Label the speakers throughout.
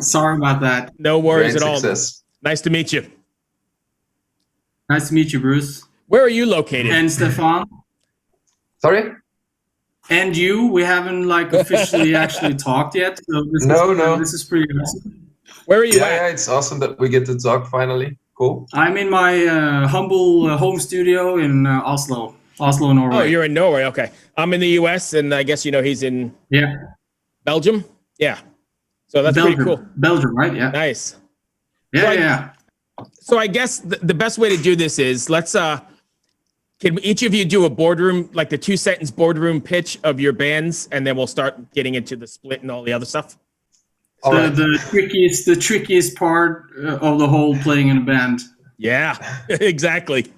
Speaker 1: Sorry about that.
Speaker 2: No worries at all.
Speaker 3: Success.
Speaker 2: Nice to meet you.
Speaker 1: Nice to meet you, Bruce.
Speaker 2: Where are you located?
Speaker 1: And Stefan.
Speaker 3: Sorry?
Speaker 1: And you, we haven't officially actually talked yet. So this is pretty awesome.
Speaker 2: Where are you at?
Speaker 3: Yeah, it's awesome that we get to talk finally. Cool.
Speaker 1: I'm in my humble home studio in Oslo, Norway.
Speaker 2: Oh, you're in Norway. Okay. I'm in the US, and I guess he's in Belgium. Yeah. So that's pretty cool.
Speaker 1: Belgium, right? Yeah.
Speaker 2: Nice.
Speaker 1: Yeah,
Speaker 2: So I guess the best way to do this is can each of you do a boardroom, like the 2-sentence boardroom pitch of your bands, and then we'll start getting into the split and all the other stuff?
Speaker 1: The trickiest part of the whole playing in a band.
Speaker 2: Yeah, exactly.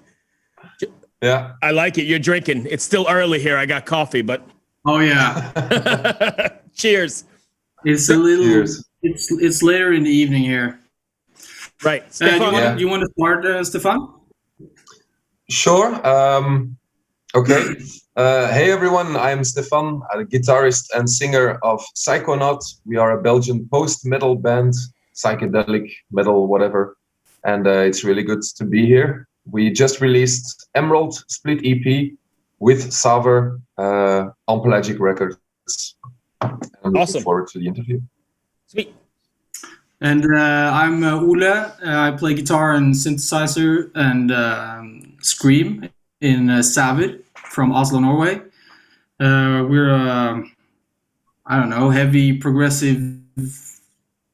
Speaker 3: Yeah.
Speaker 2: I like it. You're drinking. It's still early here. I got coffee, but.
Speaker 1: Oh, yeah.
Speaker 2: Cheers.
Speaker 1: It's a little. Cheers. It's later in the evening here.
Speaker 2: Right.
Speaker 1: Do you want to start, Stefan?
Speaker 3: Sure. Okay. Hey everyone, I'm Stefan, a guitarist and singer of Psychonaught. We are a Belgian post-metal band, psychedelic metal, whatever. And it's really good to be here. We just released Emerald split EP with Saver on Pelagic Records. I'm looking forward to the interview.
Speaker 2: Sweet.
Speaker 1: And I'm Ole. I play guitar and synthesizer and scream in Saver from Oslo, Norway. We're heavy progressive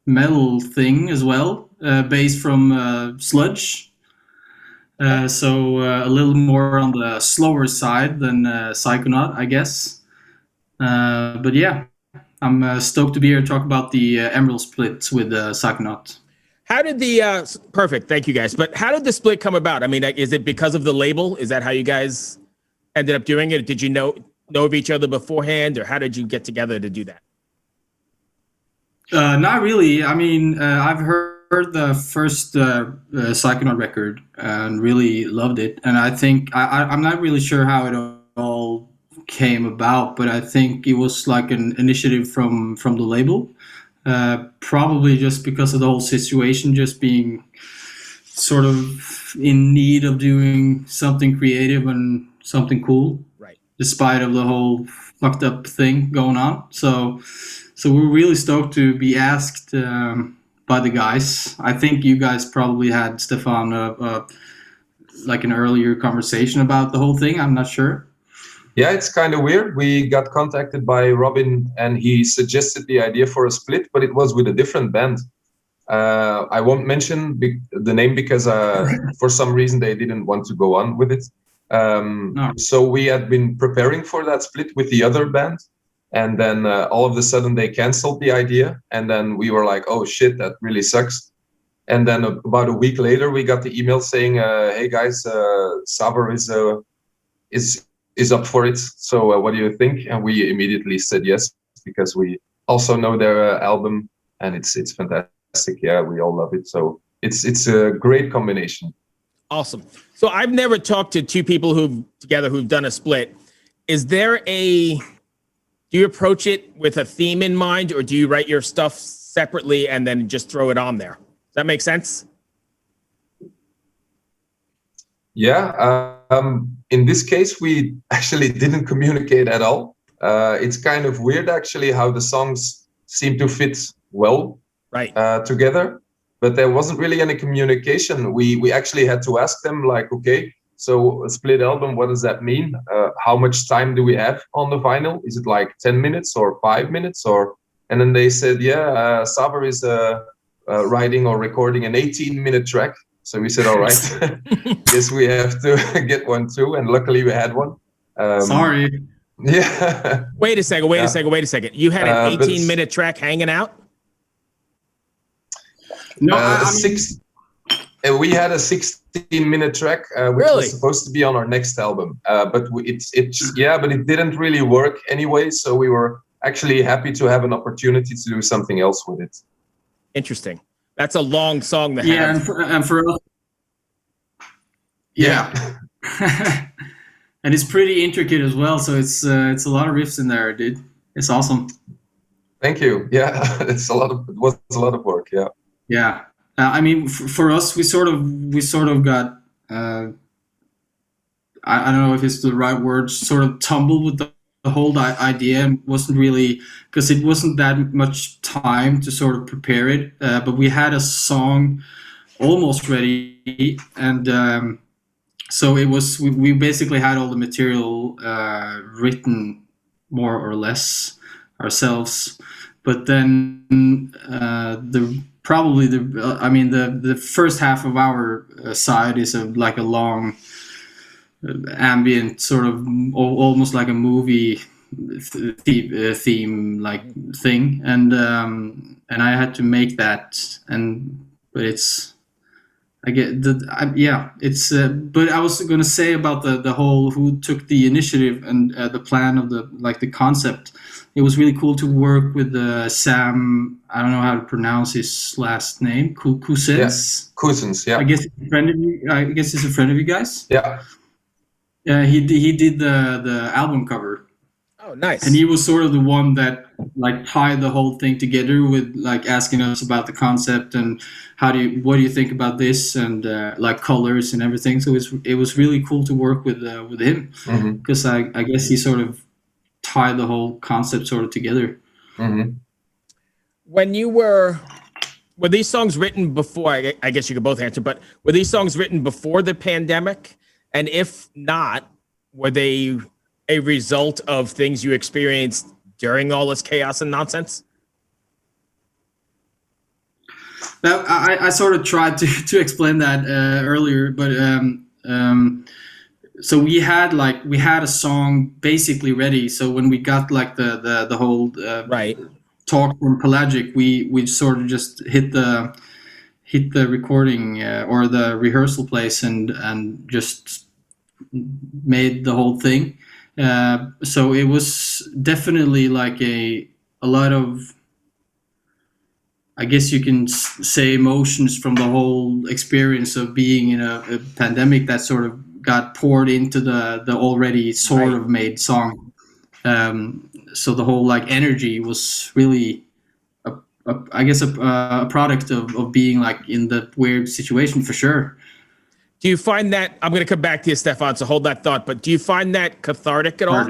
Speaker 1: metal thing as well, based from sludge. So a little more on the slower side than Psychonaut, I guess. But yeah, I'm stoked to be here to talk about the Emerald split with Psychonaut.
Speaker 2: How did the perfect? Thank you guys. But how did the split come about? I mean, is it because of the label? Is that how you guys ended up doing it? Did you know of each other beforehand, or how did you get together to do that?
Speaker 1: Not really. I mean, I've heard the first Psychonaut record and really loved it, and I think I'm not really sure how it all came about, but I think it was like an initiative from the label, probably just because of the whole situation, just being sort of in need of doing something creative and something cool,
Speaker 2: right?
Speaker 1: Despite of the whole fucked up thing going on. So we're really stoked to be asked by the guys. I think you guys probably had, Stefan, like an earlier conversation about the whole thing. I'm not sure.
Speaker 3: Yeah, it's kind of weird. We got contacted by Robin and he suggested the idea for a split, but it was with a different band. I won't mention the name because for some reason they didn't want to go on with it.
Speaker 1: No.
Speaker 3: So we had been preparing for that split with the other band. And then all of a sudden they canceled the idea. And then we were like, oh shit, that really sucks. And then about a week later, we got the email saying, hey guys, Saver is up for it. So what do you think? And we immediately said yes, because we also know their album and it's fantastic. Yeah, we all love it. So it's a great combination.
Speaker 2: Awesome. So I've never talked to two people who've done a split. Do you approach it with a theme in mind, or do you write your stuff separately and then just throw it on there? Does that make sense?
Speaker 3: Yeah. In this case, we actually didn't communicate at all. It's kind of weird, actually, how the songs seem to fit well together. But there wasn't really any communication. We actually had to ask them, like, okay, so a split album, what does that mean? How much time do we have on the vinyl? Is it like 10 minutes or 5 minutes? And then they said, yeah, Saver is writing or recording an 18-minute track. So we said, all right, yes, we have to get one too. And luckily we had one.
Speaker 1: Sorry.
Speaker 3: Yeah.
Speaker 2: Wait a second. You had an 18-minute track hanging out?
Speaker 1: No,
Speaker 3: we had a 16-minute track, which was supposed to be on our next album. But it didn't really work anyway. So we were actually happy to have an opportunity to do something else with it.
Speaker 2: Interesting. That's a long song to have.
Speaker 1: Yeah, and for us, yeah. And it's pretty intricate as well. So it's a lot of riffs in there, dude. It's awesome.
Speaker 3: Thank you. Yeah, it was a lot of work. Yeah.
Speaker 1: Yeah. I mean, for us, we sort of got. I don't know if it's the right word. Sort of tumbled with the whole idea, and wasn't really, because it wasn't that much time to sort of prepare it. But we had a song almost ready, and so it was. We basically had all the material written more or less ourselves, but then the probably the I mean the first half of our side is like a long ambient sort of almost like a movie theme like thing, and I had to make that, and but it's I get yeah, it's but I was going to say about the whole who took the initiative and the plan of the like the concept. It was really cool to work with Sam. I don't know how to pronounce his last name. Cousins.
Speaker 3: Yeah. Cousins. Yeah.
Speaker 1: I guess he's a friend of you. I guess he's a friend of you guys.
Speaker 3: Yeah.
Speaker 1: He did the album cover.
Speaker 2: Oh, nice.
Speaker 1: And he was sort of the one that like tied the whole thing together with like asking us about the concept and what do you think about this, and like colors and everything. So it was really cool to work with him, because I guess he sort of tied the whole concept sort of together.
Speaker 2: When you were these songs written before? I guess you could both answer, but were these songs written before the pandemic? And if not, were they a result of things you experienced during all this chaos and nonsense?
Speaker 1: Now, I sort of tried to explain that earlier, but so we had a song basically ready. So when we got like the whole
Speaker 2: right
Speaker 1: talk from Pelagic, we sort of just hit the recording or the rehearsal place and just made the whole thing. So it was definitely like a lot of, I guess you can say, emotions from the whole experience of being in a pandemic that sort of got poured into the already sort of made song. So the whole like energy was really I guess a product of being like in the weird situation, for sure.
Speaker 2: Do you find that, I'm going to come back to you, Stefan, so hold that thought, but do you find that cathartic at all?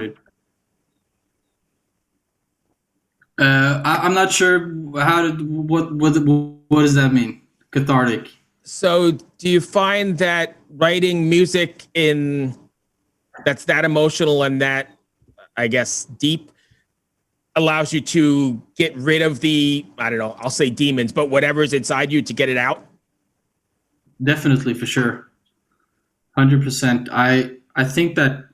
Speaker 1: I'm not sure what does that mean? Cathartic.
Speaker 2: So do you find that writing music that's that emotional and that, I guess, deep allows you to get rid of the, I don't know, I'll say demons, but whatever's inside you to get it out?
Speaker 1: Definitely, for sure. 100%. I think that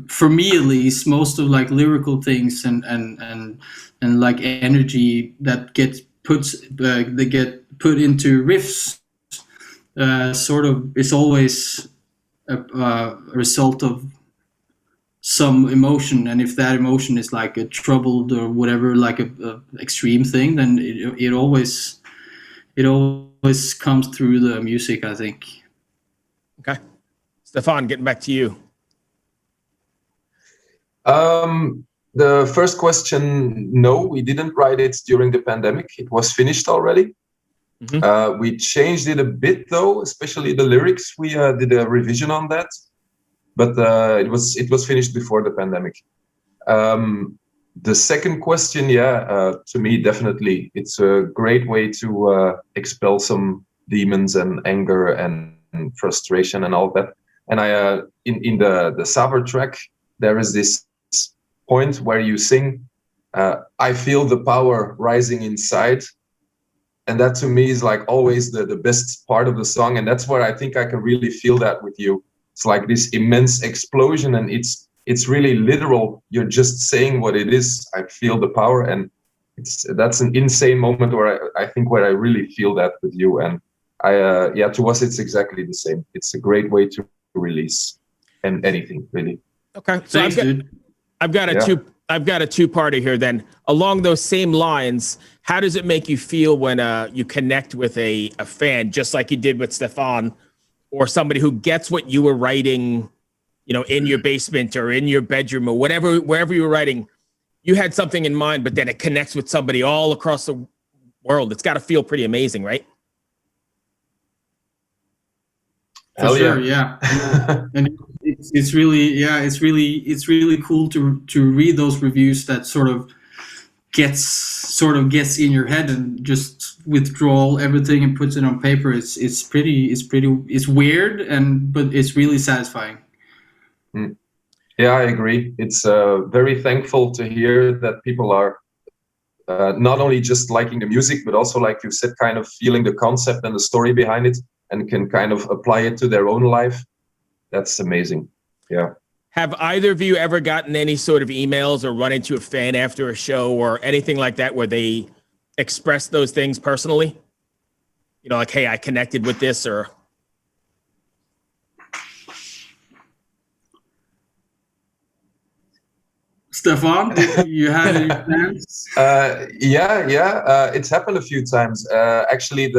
Speaker 1: for me at least, most of like lyrical things and like energy that gets they get put into riffs, sort of, it's always a result of some emotion, and if that emotion is like a troubled or whatever, like a extreme thing, then it always comes through the music, I think.
Speaker 2: Okay, Stefan, getting back to you.
Speaker 3: The first question, no, we didn't write it during the pandemic. It was finished already. We changed it a bit though, especially the lyrics. We did a revision on that, but it was finished before the pandemic. The second question, to me, definitely, it's a great way to expel some demons and anger and frustration and all that. And I in the Savor track, there is this point where you sing, I feel the power rising inside. And that to me is like always the best part of the song. And that's where I think I can really feel that with you. It's like this immense explosion, and it's really literal. You're just saying what it is. I feel the power, and that's an insane moment where I think where I really feel that with you. And to us it's exactly the same. It's a great way to release and anything really.
Speaker 2: Okay, so thanks, I've got a two-parter here then. Along those same lines, how does it make you feel when you connect with a fan, just like you did with Stefan, or somebody who gets what you were writing, in your basement or in your bedroom or wherever you were writing? you had something in mind, but then it connects with somebody all across the world. It's got to feel pretty amazing, right?
Speaker 1: For sure, yeah. And it's really cool to read those reviews that sort of gets in your head and just withdraw everything and puts it on paper. It's weird but it's really satisfying.
Speaker 3: Yeah, I agree. It's very thankful to hear that people are not only just liking the music, but also, like you said, kind of feeling the concept and the story behind it, and can kind of apply it to their own life. That's amazing. Yeah.
Speaker 2: Have either of you ever gotten any sort of emails or run into a fan after a show or anything like that where they express those things personally? You know, like, hey, I connected with this, or...
Speaker 1: Stefan, you had any plans?
Speaker 3: It's happened a few times. Actually,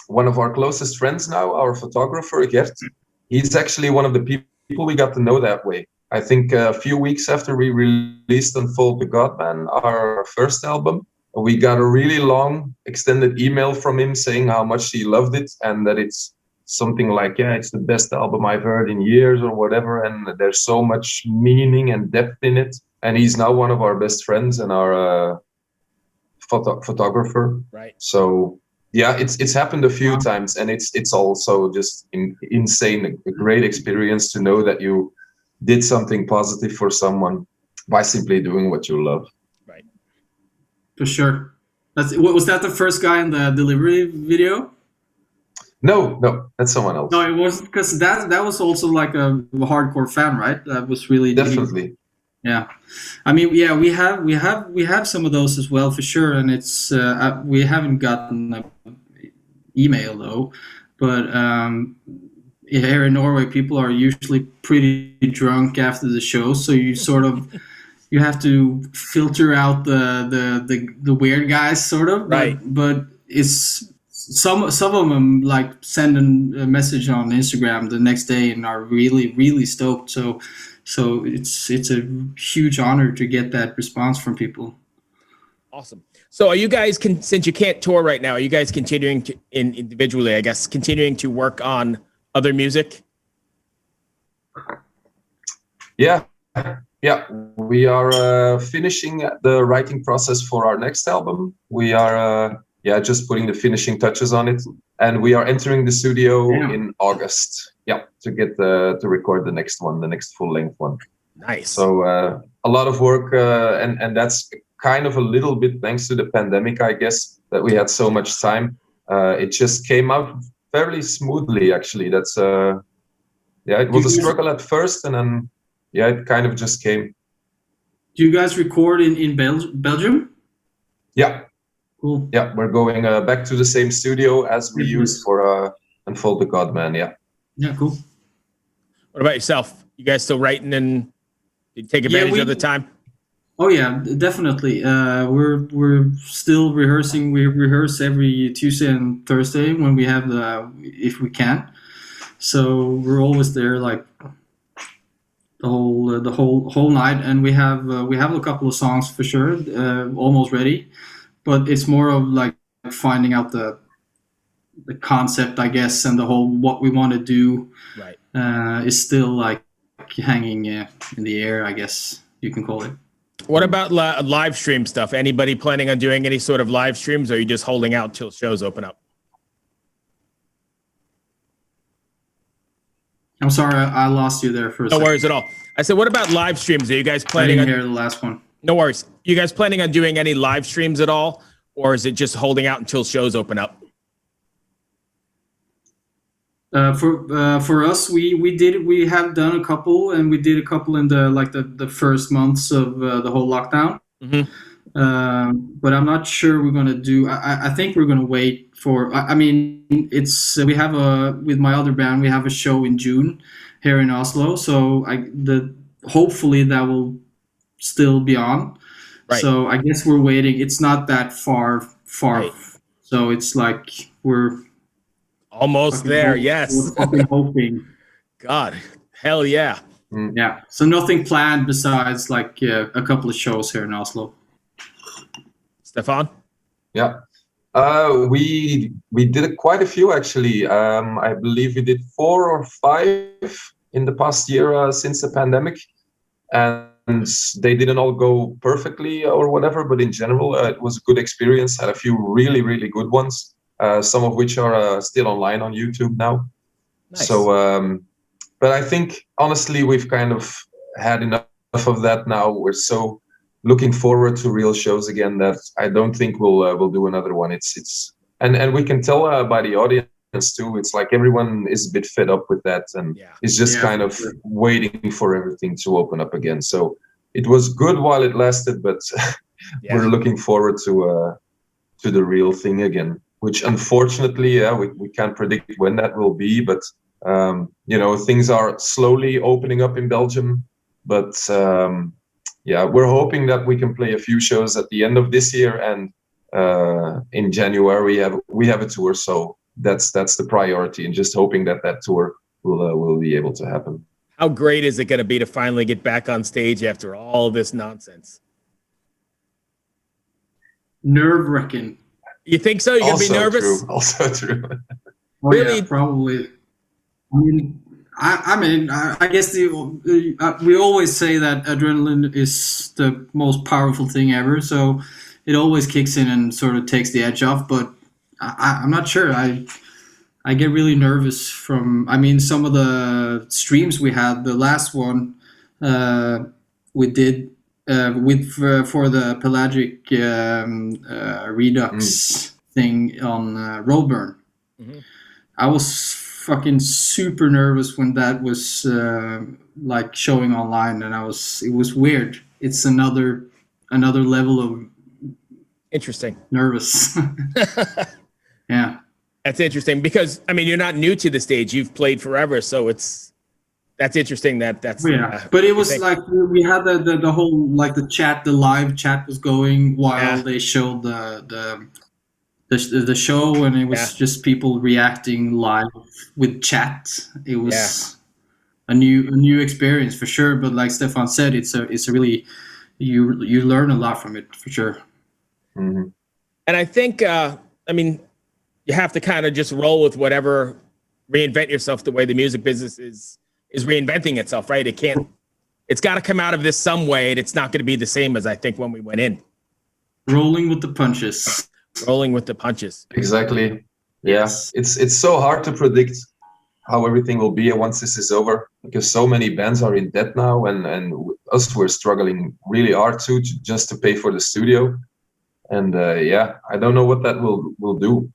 Speaker 3: one of our closest friends now, our photographer, Gert, he's actually one of the people we got to know that way. I think a few weeks after we released Unfold the Godman, our first album, we got a really long, extended email from him saying how much he loved it, and that it's something like, yeah, it's the best album I've heard in years or whatever, and there's so much meaning and depth in it. And he's now one of our best friends and our photographer.
Speaker 2: Right.
Speaker 3: So yeah, it's happened a few times, and it's also just insane, a great experience to know that you did something positive for someone by simply doing what you love.
Speaker 2: Right.
Speaker 1: For sure. Was that the first guy in the delivery video?
Speaker 3: No, that's someone else.
Speaker 1: No, it wasn't, because that was also like a hardcore fan, right? That was really
Speaker 3: definitely.
Speaker 1: Yeah, I mean, yeah, we have some of those as well, for sure, and it's we haven't gotten an email though, but here in Norway, people are usually pretty drunk after the show, so you have to filter out the weird guys, sort of,
Speaker 2: right?
Speaker 1: But it's some of them like send a message on Instagram the next day and are really stoked. So it's a huge honor to get that response from people.
Speaker 2: Awesome. So are you guys, since you can't tour right now, are you guys continuing to individually, I guess, continuing to work on other music?
Speaker 3: Yeah, we are finishing the writing process for our next album. We are just putting the finishing touches on it, and we are entering the studio in August. Yeah, to get to record the next one, the next full-length one.
Speaker 2: Nice.
Speaker 3: So a lot of work, and that's kind of a little bit thanks to the pandemic, I guess, that we had so much time. It just came out fairly smoothly, actually. That's it was a struggle at first, and then it kind of just came.
Speaker 1: Do you guys record in Belgium?
Speaker 3: Yeah.
Speaker 1: Cool.
Speaker 3: Yeah, we're going back to the same studio as we used for Unfold the Godman. Yeah.
Speaker 1: Yeah, cool.
Speaker 2: What about yourself? You guys still writing and take advantage of the time?
Speaker 1: Oh yeah, definitely. We're still rehearsing. We rehearse every Tuesday and Thursday when we have if we can. So we're always there, like the whole night, and we have a couple of songs for sure, almost ready. But it's more of like finding out the concept, I guess, and the whole what we want to do.
Speaker 2: Right.
Speaker 1: Is still like hanging in the air, I guess you can call it.
Speaker 2: What about live stream stuff? Anybody planning on doing any sort of live streams, or are you just holding out till shows open up?
Speaker 1: I'm sorry, I lost you there for a second.
Speaker 2: No worries at all. I said, what about live streams? Are you guys planning on...
Speaker 1: I didn't hear the last one.
Speaker 2: No worries. You guys planning on doing any live streams at all, or is it just holding out until shows open up?
Speaker 1: For us, we have done a couple, and we did a couple in the first months of the whole lockdown.
Speaker 2: Mm-hmm.
Speaker 1: But I'm not sure we're gonna do. I think we're gonna wait for. I mean, it's we have with my other band, we have a show in June here in Oslo. So hopefully that will still be on.
Speaker 2: Right.
Speaker 1: So I guess we're waiting. It's not that far. Right. So it's like we're
Speaker 2: almost there. Yes.
Speaker 1: We're hoping.
Speaker 2: God, hell yeah.
Speaker 1: Yeah. So nothing planned besides like a couple of shows here in Oslo.
Speaker 2: Stefan?
Speaker 3: Yeah. We did quite a few actually. I believe we did 4 or 5 in the past year since the pandemic, and they didn't all go perfectly or whatever. But in general, it was a good experience. Had a few really really good ones. Some of which are still online on YouTube now.
Speaker 2: Nice.
Speaker 3: So, but I think honestly we've kind of had enough of that now. We're so looking forward to real shows again that I don't think we'll do another one. It's and we can tell by the audience too. It's like everyone is a bit fed up with that and is just kind of waiting for everything to open up again. So it was good while it lasted, but we're looking forward to the real thing again. Which unfortunately, we can't predict when that will be, but things are slowly opening up in Belgium. But we're hoping that we can play a few shows at the end of this year, and in January we have a tour. So that's the priority, and just hoping that tour will be able to happen.
Speaker 2: How great is it going to be to finally get back on stage after all this nonsense?
Speaker 1: Nerve-wracking.
Speaker 2: You think so? You're going to be nervous?
Speaker 3: Also true.
Speaker 1: Really? Yeah, probably. I guess we always say that adrenaline is the most powerful thing ever. So it always kicks in and sort of takes the edge off. But I'm not sure. I get really nervous from. I mean, some of the streams we had. The last one we did. For the pelagic redux thing on Roadburn. Mm-hmm. I was fucking super nervous when that was like showing online, and it was weird. It's another level of
Speaker 2: interesting
Speaker 1: nervous. Yeah,
Speaker 2: that's interesting because I mean you're not new to the stage. You've played forever, so that's interesting. That's
Speaker 1: but it was like we had the whole like the live chat was going while they showed the show, and it was just people reacting live with chat. It was a new experience for sure. But like Stefan said, it's a really you learn a lot from it for sure.
Speaker 3: Mm-hmm.
Speaker 2: And I think I mean you have to kind of just roll with whatever, reinvent yourself the way the music business is reinventing itself, right? It's got to come out of this some way, and it's not going to be the same as I think when we went in.
Speaker 1: Rolling with the punches.
Speaker 2: Rolling with the punches.
Speaker 3: Exactly. Yeah. It's so hard to predict how everything will be once this is over, because so many bands are in debt now, and we're struggling really hard just to pay for the studio. And I don't know what that will do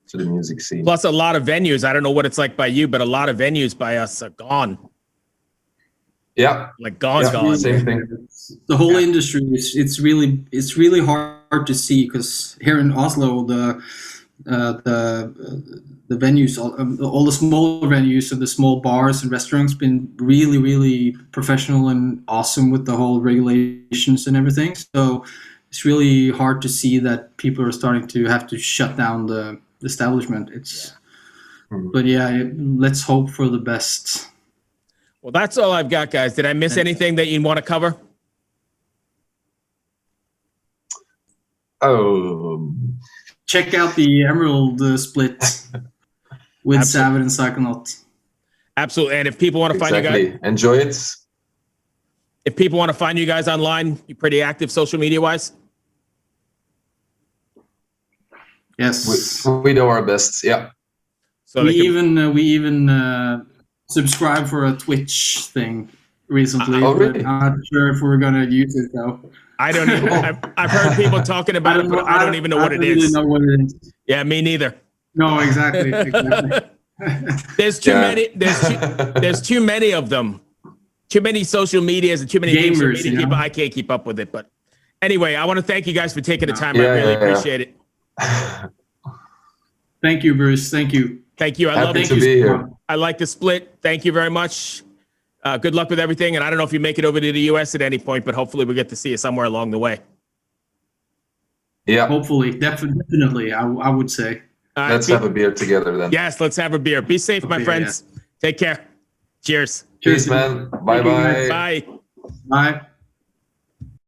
Speaker 3: to the music scene.
Speaker 2: Plus a lot of venues. I don't know what it's like by you, but a lot of venues by us are gone.
Speaker 3: Yeah.
Speaker 2: Like gone.
Speaker 3: Same thing.
Speaker 1: The whole industry it's really hard to see, because here in Oslo the venues, all the smaller venues and the small bars and restaurants been really, really professional and awesome with the whole regulations and everything. So it's really hard to see that people are starting to have to shut down the establishment. But let's hope for the best.
Speaker 2: Well, that's all I've got, guys. Did I miss anything that you want to cover?
Speaker 1: Check out the Emerald split with Savage and Psychonaut.
Speaker 2: Absolutely. And if people want to find you guys,
Speaker 3: enjoy it.
Speaker 2: If people want to find you guys online, you're pretty active social media wise.
Speaker 1: Yes,
Speaker 3: we do our best. Yeah.
Speaker 1: So we even subscribe for a Twitch thing recently.
Speaker 3: Really?
Speaker 1: I'm not sure if we're gonna use it though.
Speaker 2: I don't even. I've heard people talking about it, but I don't even know what it is.
Speaker 1: Know what it is.
Speaker 2: Yeah, me neither.
Speaker 1: No, exactly.
Speaker 2: There's too many. There's too many of them. Too many social medias and too many gamers. People. I can't keep up with it. But anyway, I want to thank you guys for taking the time. I really appreciate it.
Speaker 1: Thank you, Bruce. Thank you.
Speaker 2: Thank you. I love
Speaker 3: to be here.
Speaker 2: I like the split. Thank you very much. Good luck with everything. And I don't know if you make it over to the U.S. at any point, but hopefully we get to see you somewhere along the way.
Speaker 3: Yeah.
Speaker 1: Hopefully. Definitely, I would say.
Speaker 3: Let's have a beer together then.
Speaker 2: Yes, let's have a beer. Be safe, my friends. Yeah. Take care. Cheers.
Speaker 3: Peace, man. Bye-bye.
Speaker 2: Bye.
Speaker 1: Bye.